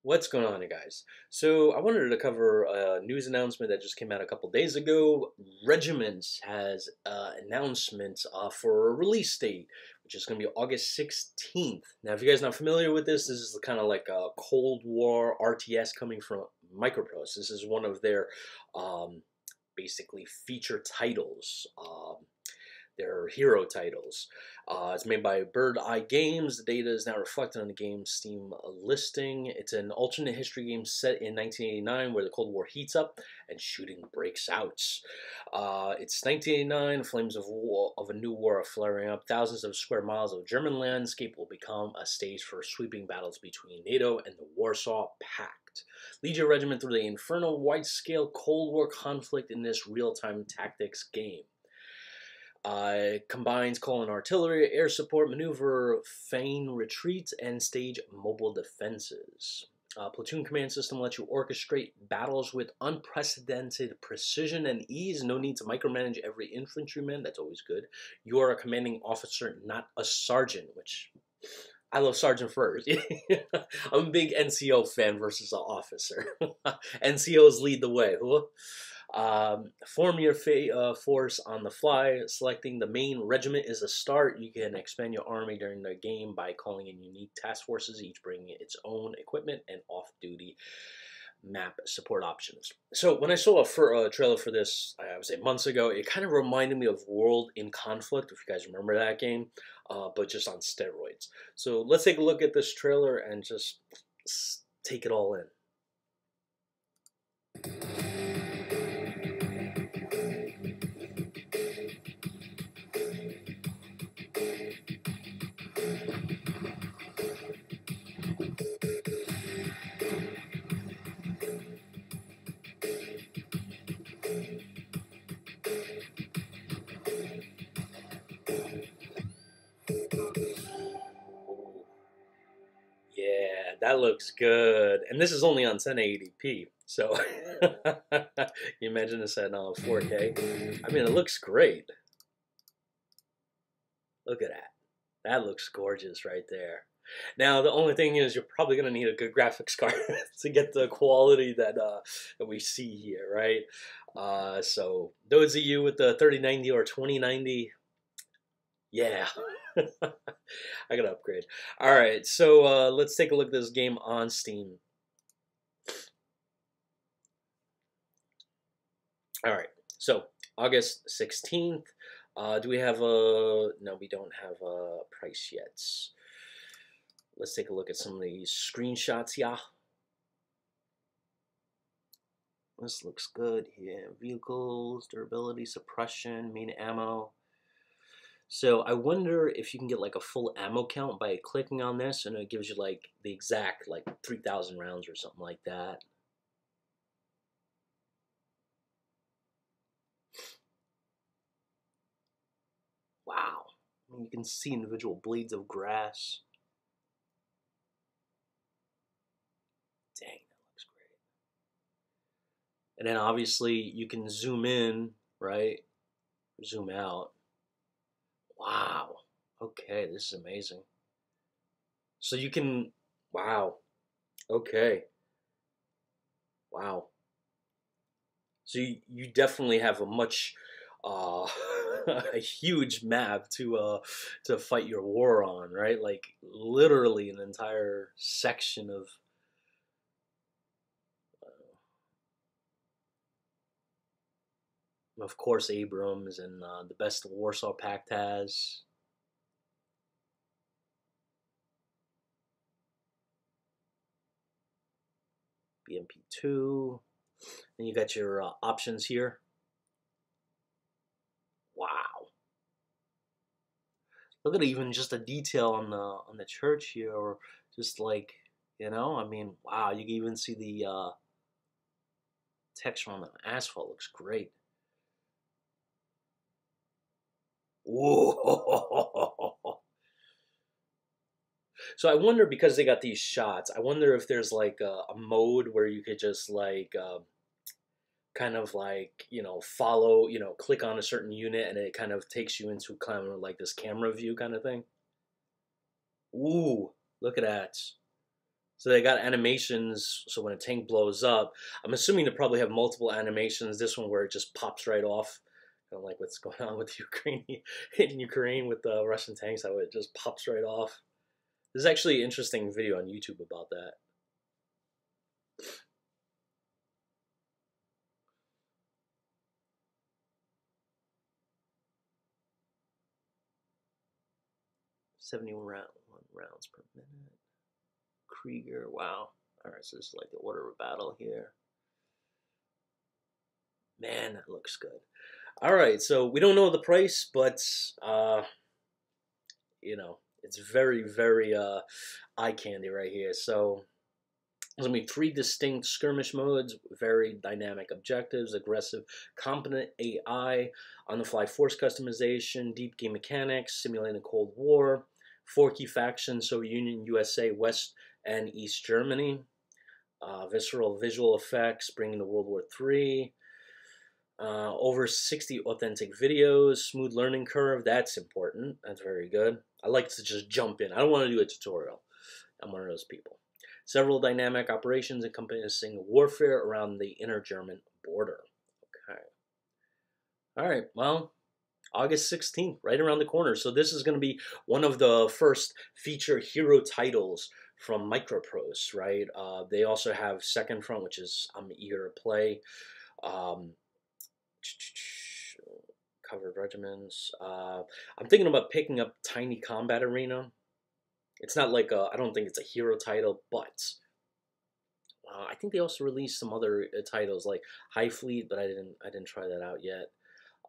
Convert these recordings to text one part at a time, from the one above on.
What's going on, you guys? So I wanted to cover a news announcement that just came out a couple days ago. Regiments has announcements for a release date, which is going to be August 16th. Now, if you guys are not familiar with this is kind of like a Cold War RTS coming from Microprose. This is one of their um, basically feature titles. Their hero titles. It's made by Bird Eye Games. The data is now reflected on the game's Steam listing. It's an alternate history game set in 1989 where the Cold War heats up and shooting breaks out. It's 1989, flames of a new war are flaring up. Thousands of square miles of German landscape will become a stage for sweeping battles between NATO and the Warsaw Pact. Lead your regiment through the infernal wide-scale Cold War conflict in this real-time tactics game. Combines colon artillery, air support, maneuver, feign retreat, and stage mobile defenses. Platoon command system lets you orchestrate battles with unprecedented precision and ease. No need to micromanage every infantryman. That's always good. You are a commanding officer, not a sergeant, which I love Sergeant first. I'm a big NCO fan versus an officer. NCOs lead the way. Form your force on the fly. Selecting the main regiment is a start. You can expand your army during the game by calling in unique task forces, each bringing its own equipment and off-duty map support options. So when I saw a trailer for this, I would say months ago, it kind of reminded me of World in Conflict, if you guys remember that game, but just on steroids. So let's take a look at this trailer and just take it all in. Yeah, that looks good. And this is only on 1080p. So you imagine this at 4K. I mean, it looks great. Look at that. That looks gorgeous right there. Now, the only thing is you're probably going to need a good graphics card to get the quality that we see here, right? So those of you with the 3090 or 2090, yeah. I gotta upgrade. All right, so let's take a look at this game on Steam. All right, so August 16th. Do we have a... No, we don't have a price yet. Let's take a look at some of these screenshots, yeah. This looks good here. Vehicles, durability, suppression, main ammo. So I wonder if you can get like a full ammo count by clicking on this, and it gives you like the exact like 3,000 rounds or something like that. Wow. I mean, you can see individual blades of grass. Dang, that looks great. And then obviously you can zoom in, right? Zoom out. Wow. Okay, this is amazing. So you can, wow. Okay. Wow. So you definitely have a much, a huge map to fight your war on, right? Like literally an entire section of course, Abrams and the best the Warsaw Pact has. BMP2. And you got your options here. Wow. Look at even just the detail on the church here, or just like, you know, I mean, wow, you can even see the texture on the asphalt looks great. Whoa. So I wonder, because they got these shots, I wonder if there's like a mode where you could just like kind of like, you know, follow, you know, click on a certain unit and it kind of takes you into kind of like this camera view kind of thing. Ooh, look at that. So they got animations, so when a tank blows up, I'm assuming they probably have multiple animations. This one where it just pops right off, kind of like what's going on with Ukraine in Ukraine with the Russian tanks, how it just pops right off. There's actually an interesting video on YouTube about that. Rounds per minute. Krieger, wow. Alright, so this is like the order of battle here. Man, that looks good. Alright, so we don't know the price, but you know, it's very, very eye candy right here. So there's gonna be 3 distinct skirmish modes, very dynamic objectives, aggressive, competent AI, on-the-fly force customization, deep game mechanics, simulating the Cold War, 4 key factions, Soviet Union, USA, West and East Germany, visceral visual effects, bringing to World War III, over 60 authentic videos, smooth learning curve, that's important, that's very good. I like to just jump in, I don't want to do a tutorial, I'm one of those people. Several dynamic operations encompassing warfare around the inner German border. Okay. All right, well, August 16th, right around the corner. So this is going to be one of the first feature hero titles from Microprose, right? They also have Second Front, which is I'm eager to play. Covered Regiments. I'm thinking about picking up Tiny Combat Arena. It's not like I don't think it's a hero title, but I think they also released some other titles like High Fleet, but I didn't try that out yet.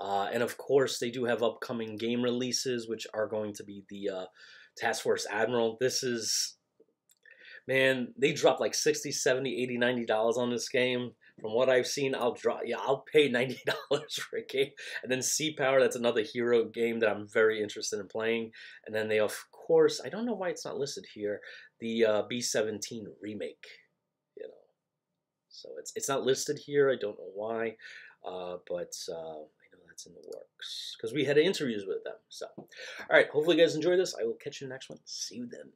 And of course, they do have upcoming game releases, which are going to be the Task Force Admiral. This is, man, they dropped like $60, $70, $80, $90 on this game. From what I've seen, I'll pay $90 for a game. And then Sea Power, that's another hero game that I'm very interested in playing. And then they, of course, I don't know why it's not listed here, the B-17 remake. You know, so it's not listed here. I don't know why, but I know that's in the works because we had interviews with them. So, all right, hopefully you guys enjoyed this. I will catch you in the next one. See you then.